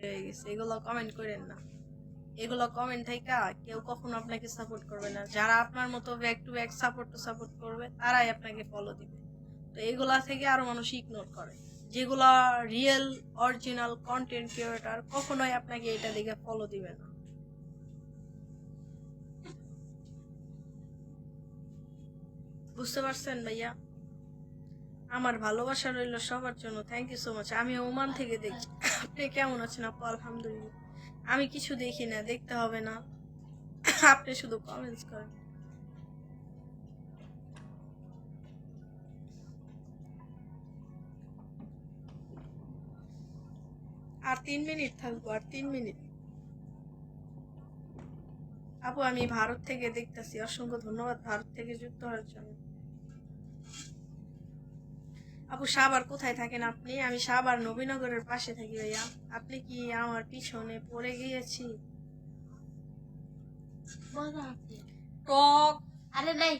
হয়ে গেছে, এগুলো কমেন্ট করেন না। এগুলো কমেন্ট থেকে কেউ কখনো আপনাকে সাপোর্ট করবে না। যারা আপনার মতো ব্যাক টু ব্যাক সাপোর্ট করবে তারাই আপনাকে ফলো দিবে। তো এগুলা থেকে আরো মানুষ ইগনোর করে। যেগুলা রিয়েল অরিজিনাল কন্টেন্ট ক্রিয়েটর কখনোই আপনাকে এটা দেখে ফলো দিবে না। বুঝতে পারছেন ভাইয়া? আমার ভালোবাসা রইল সবার জন্য। Thank you so much. আমি ওমান থেকে দেখছি। আপনি কেমন আছেন আপু? আলহামদুলিল্লাহ। আমি কিছু দেখি না, দেখতে হবে না। আপনি শুধু কমেন্টস করেন। আর 3 মিনিট থাকবো, আর 3 মিনিট। আপু আমি ভারত থেকে দেখতেছি। অসংখ্য ধন্যবাদ ভারত থেকে যুক্ত হওয়ার জন্য। আপু সাভার কোথায় থাকেন আপনি? আমি সাভার নবীনগরের পাশে থাকি ভাইয়া। আপনি কি আমার পিছনে পড়ে গিয়েছি? বলো আপনি। টক আরে নাই